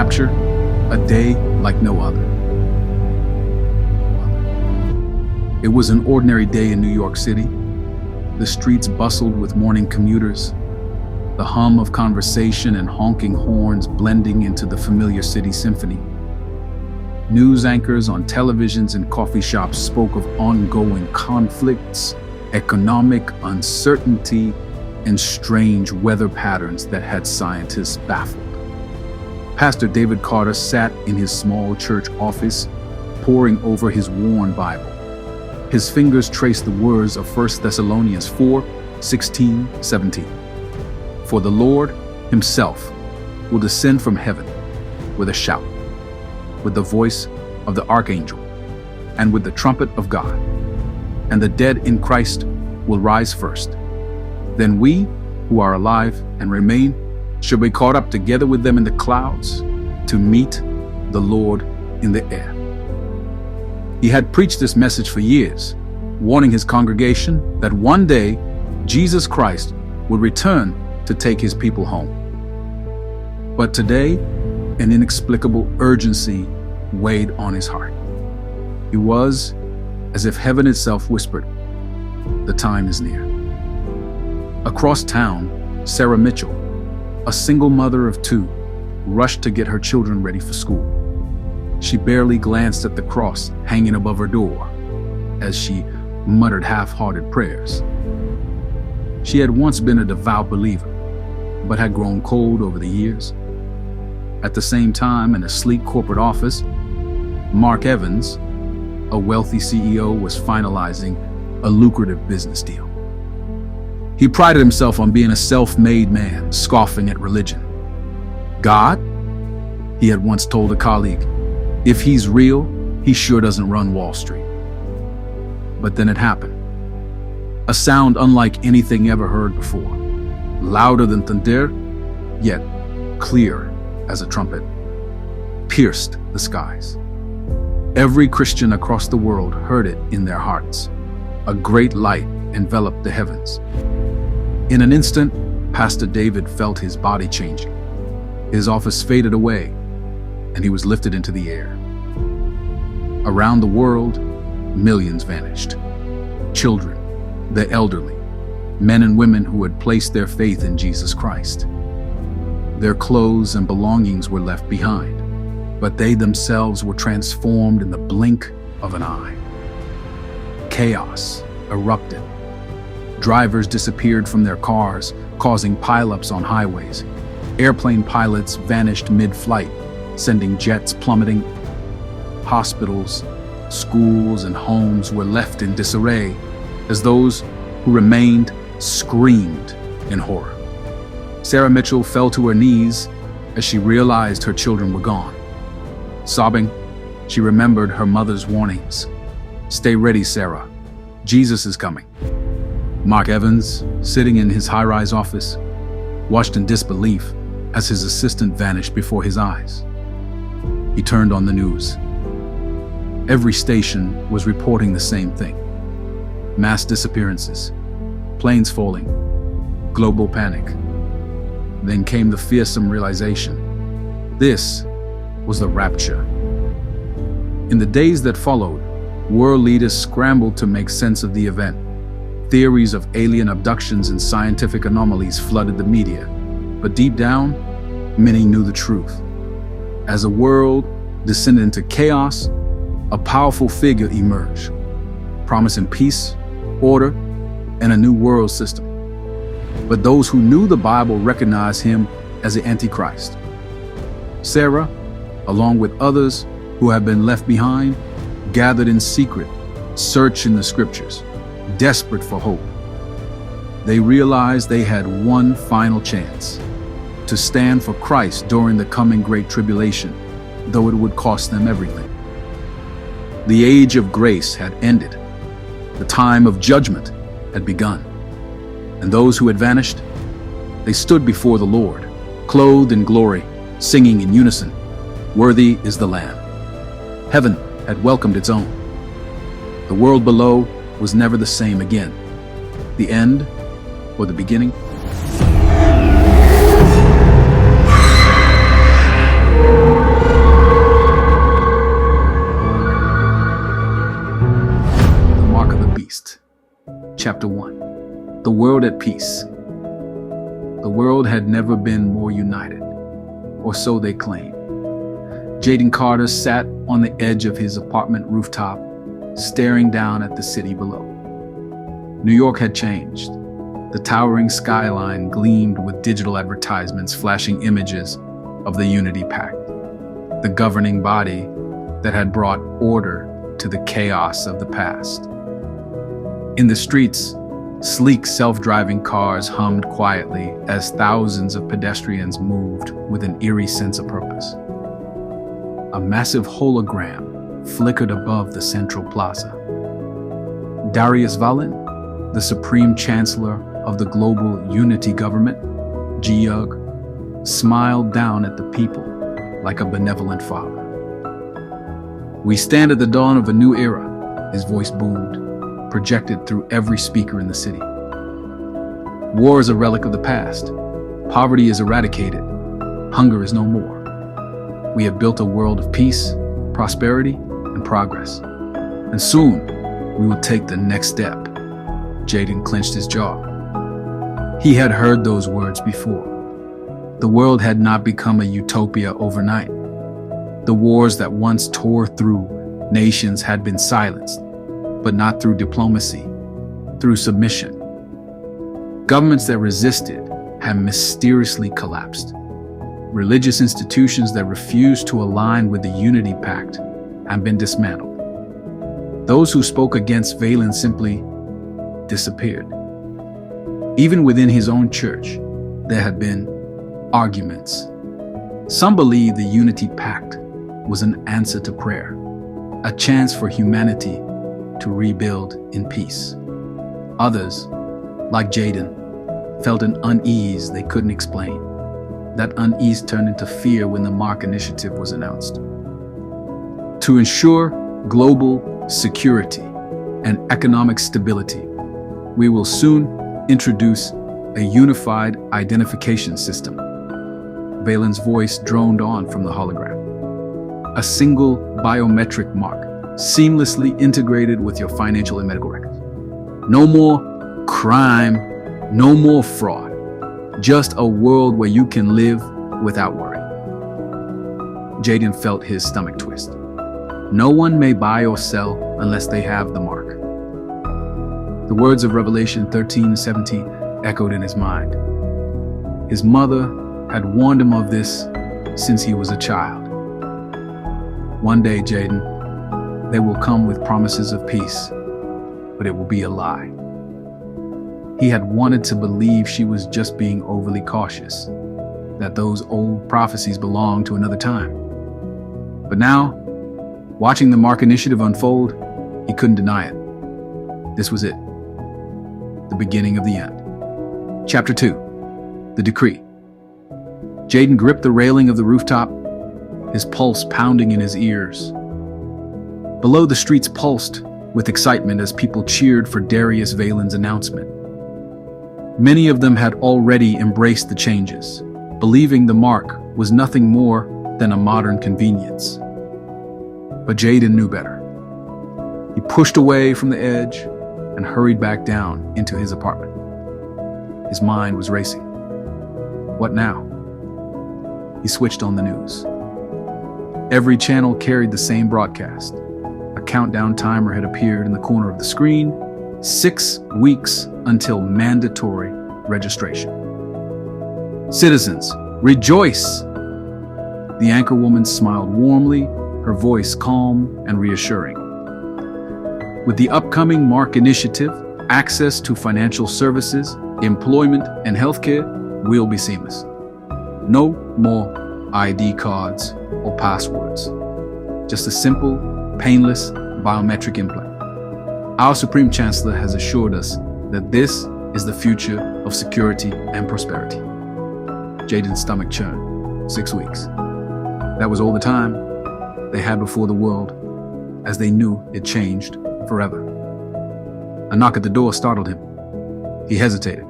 Rapture, a day like no other. It was an ordinary day in New York City. The streets bustled with morning commuters, the hum of conversation and honking horns blending into the familiar city symphony. News anchors on televisions and coffee shops spoke of ongoing conflicts, economic uncertainty, and strange weather patterns that had scientists baffled. Pastor Jaden Carter sat in his small church office, poring over his worn Bible. His fingers traced the words of 1 Thessalonians 4:16-17. For the Lord himself will descend from heaven with a shout, with the voice of the archangel, and with the trumpet of God. And the dead in Christ will rise first. Then we, who are alive and remain, shall be caught up together with them in the clouds to meet the Lord in the air. He had preached this message for years, warning his congregation that one day Jesus Christ would return to take his people home. But today, an inexplicable urgency weighed on his heart. It was as if heaven itself whispered, "The time is near." Across town, Sarah Mitchell, a single mother of two, rushed to get her children ready for school. She barely glanced at the cross hanging above her door as she muttered half-hearted prayers. She had once been a devout believer, but had grown cold over the years. At the same time, in a sleek corporate office, Mark Evans, a wealthy CEO, was finalizing a lucrative business deal. He prided himself on being a self-made man, scoffing at religion. God, he had once told a colleague, if he's real, he sure doesn't run Wall Street. But then it happened. A sound unlike anything ever heard before, louder than thunder, yet clear as a trumpet, pierced the skies. Every Christian across the world heard it in their hearts. A great light enveloped the heavens. In an instant, Pastor David felt his body changing. His office faded away, and he was lifted into the air. Around the world, millions vanished. Children, the elderly, men and women who had placed their faith in Jesus Christ. Their clothes and belongings were left behind, but they themselves were transformed in the blink of an eye. Chaos erupted. Drivers disappeared from their cars, causing pileups on highways. Airplane pilots vanished mid-flight, sending jets plummeting. Hospitals, schools, and homes were left in disarray as those who remained screamed in horror. Sarah Mitchell fell to her knees as she realized her children were gone. Sobbing, she remembered her mother's warnings. "Stay ready, Sarah. Jesus is coming." Mark Evans, sitting in his high-rise office, watched in disbelief as his assistant vanished before his eyes. He turned on the news. Every station was reporting the same thing. Mass disappearances, planes falling, global panic. Then came the fearsome realization. This was the rapture. In the days that followed, world leaders scrambled to make sense of the event. Theories of alien abductions and scientific anomalies flooded the media, but deep down, many knew the truth. As the world descended into chaos, a powerful figure emerged, promising peace, order, and a new world system. But those who knew the Bible recognized him as the Antichrist. Sarah, along with others who had been left behind, gathered in secret, searching the scriptures, desperate for hope. They realized they had one final chance to stand for Christ during the coming Great Tribulation, though it would cost them everything. The age of grace had ended. The time of judgment had begun. And those who had vanished, they stood before the Lord, clothed in glory, singing in unison, "Worthy is the Lamb." Heaven had welcomed its own. The world below was never the same again. The end or the beginning? Chapter 1. The World at Peace. The world had never been more united, or so they claimed. Jaden Carter sat on the edge of his apartment rooftop, staring down at the city below. New York had changed. The towering skyline gleamed with digital advertisements flashing images of the Unity Pact, the governing body that had brought order to the chaos of the past. In the streets, sleek self-driving cars hummed quietly as thousands of pedestrians moved with an eerie sense of purpose. A massive hologram flickered above the central plaza. Darius Valen, the Supreme Chancellor of the Global Unity Government, GUG, smiled down at the people like a benevolent father. "We stand at the dawn of a new era," his voice boomed, projected through every speaker in the city. "War is a relic of the past. Poverty is eradicated. Hunger is no more. We have built a world of peace, prosperity, and progress. And soon, we will take the next step." Jaden clenched his jaw. He had heard those words before. The world had not become a utopia overnight. The wars that once tore through nations had been silenced, but not through diplomacy, through submission. Governments that resisted had mysteriously collapsed. Religious institutions that refused to align with the Unity Pact had been dismantled. Those who spoke against Valen simply disappeared. Even within his own church, there had been arguments. Some believed the Unity Pact was an answer to prayer, a chance for humanity to rebuild in peace. Others, like Jaden, felt an unease they couldn't explain. That unease turned into fear when the Mark Initiative was announced. To ensure global security and economic stability, we will soon introduce a unified identification system. Valen's voice droned on from the hologram. A single biometric mark, seamlessly integrated with your financial and medical records. No more crime, no more fraud. Just a world where you can live without worry. Jaden felt his stomach twist. No one may buy or sell unless they have the mark. The words of Revelation 13:17 echoed in his mind. His mother had warned him of this since he was a child. One day, Jaden, they will come with promises of peace, but it will be a lie. He had wanted to believe she was just being overly cautious, that those old prophecies belonged to another time. But now, watching the Mark Initiative unfold, he couldn't deny it. This was it, the beginning of the end. Chapter 2, The Decree. Jaden gripped the railing of the rooftop, his pulse pounding in his ears. Below, the streets pulsed with excitement as people cheered for Darius Valen's announcement. Many of them had already embraced the changes, believing the mark was nothing more than a modern convenience. But Jaden knew better. He pushed away from the edge and hurried back down into his apartment. His mind was racing. What now? He switched on the news. Every channel carried the same broadcast. A countdown timer had appeared in the corner of the screen. 6 weeks until mandatory registration. "Citizens, rejoice!" The anchorwoman smiled warmly, her voice calm and reassuring. With the upcoming Mark Initiative, access to financial services, employment, and healthcare will be seamless. No more ID cards or passwords. Just a simple, painless biometric implant. Our Supreme Chancellor has assured us that this is the future of security and prosperity. Jaden's stomach churned. 6 weeks. That was all the time they had before the world, as they knew it changed forever. A knock at the door startled him. He hesitated,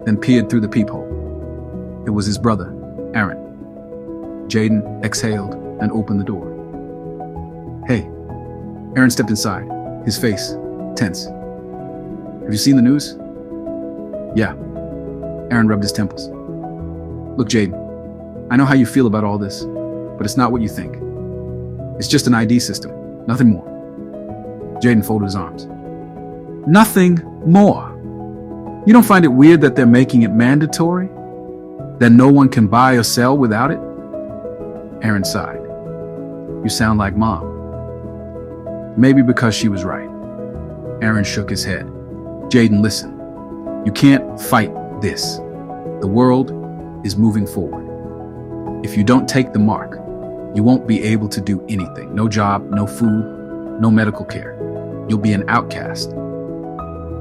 then peered through the peephole. It was his brother, Aaron. Jaden exhaled and opened the door. "Hey." Aaron stepped inside, his face tense. Have you seen the news? Yeah. Aaron rubbed his temples. Look, Jaden, I know how you feel about all this, but it's not what you think. It's just an ID system, nothing more. Jaden folded his arms. Nothing more. You don't find it weird that they're making it mandatory? That no one can buy or sell without it? Aaron sighed. You sound like Mom. Maybe because she was right. Aaron shook his head. Jaden, listen. You can't fight this. The world is moving forward. If you don't take the mark, you won't be able to do anything. No job, no food, no medical care. You'll be an outcast.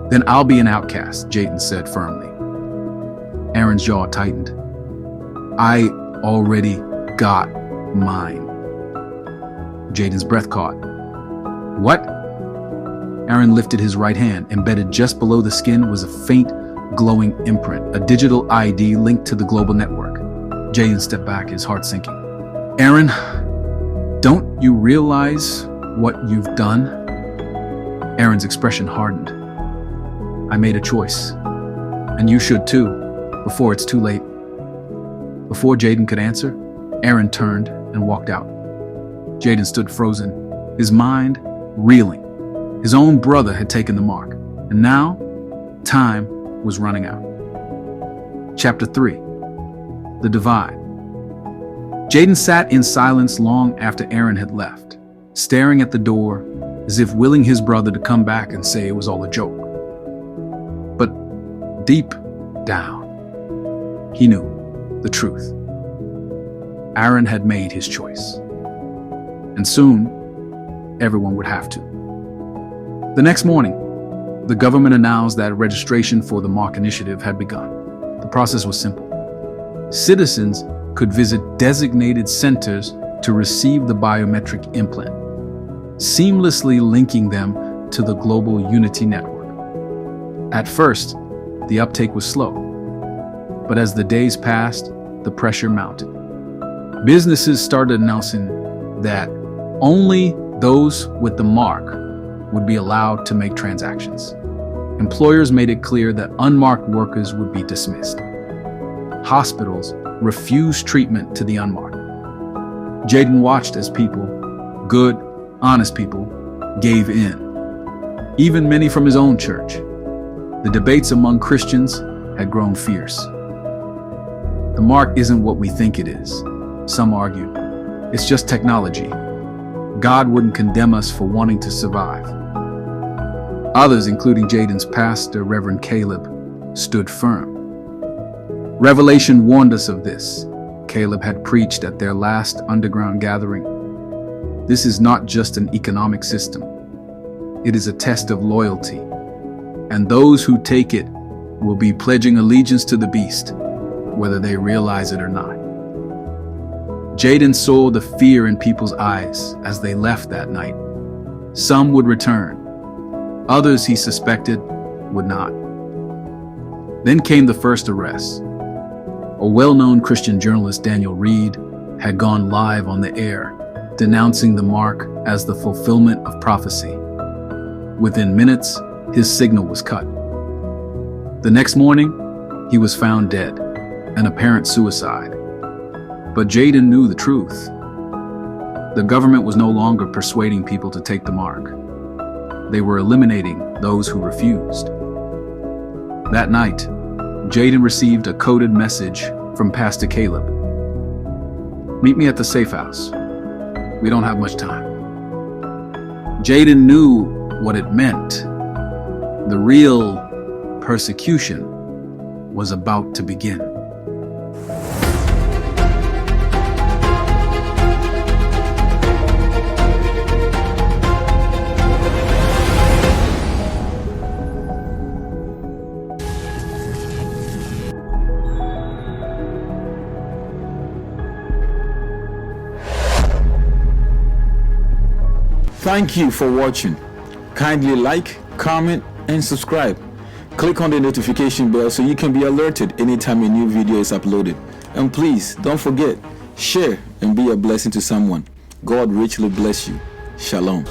Then I'll be an outcast, Jaden said firmly. Aaron's jaw tightened. I already got mine. Jaden's breath caught. What? Aaron lifted his right hand. Embedded just below the skin was a faint, glowing imprint, a digital ID linked to the global network. Jaden stepped back, his heart sinking. Aaron, don't you realize what you've done? Aaron's expression hardened. I made a choice, and you should too, before it's too late. Before Jaden could answer, Aaron turned and walked out. Jaden stood frozen, his mind reeling. His own brother had taken the mark, and now time was running out. Chapter 3. The Divide. Jaden sat in silence long after Aaron had left, staring at the door as if willing his brother to come back and say it was all a joke. But deep down, he knew the truth. Aaron had made his choice, and soon everyone would have to. The next morning, the government announced that registration for the Mark Initiative had begun. The process was simple. Citizens could visit designated centers to receive the biometric implant, seamlessly linking them to the global Unity network. At first, the uptake was slow, but as the days passed, the pressure mounted. Businesses started announcing that only those with the mark would be allowed to make transactions. Employers made it clear that unmarked workers would be dismissed. Hospitals refused treatment to the unmarked. Jaden watched as people, good, honest people, gave in. Even many from his own church. The debates among Christians had grown fierce. The mark isn't what we think it is, some argued. It's just technology. God wouldn't condemn us for wanting to survive. Others, including Jaden's pastor, Reverend Caleb, stood firm. Revelation warned us of this. Caleb had preached at their last underground gathering. This is not just an economic system. It is a test of loyalty, and those who take it will be pledging allegiance to the beast, whether they realize it or not. Jaden saw the fear in people's eyes as they left that night. Some would return. Others, he suspected, would not. Then came the first arrest. A well-known Christian journalist, Daniel Reed, had gone live on the air, denouncing the mark as the fulfillment of prophecy. Within minutes, his signal was cut. The next morning, he was found dead, an apparent suicide. But Jaden knew the truth. The government was no longer persuading people to take the mark. They were eliminating those who refused. That night, Jaden received a coded message from Pastor Caleb. Meet me at the safe house. We don't have much time. Jaden knew what it meant. The real persecution was about to begin. Thank you for watching. Kindly like, comment, and subscribe. Click on the notification bell so you can be alerted anytime a new video is uploaded. And please, don't forget, share and be a blessing to someone. God richly bless you. Shalom.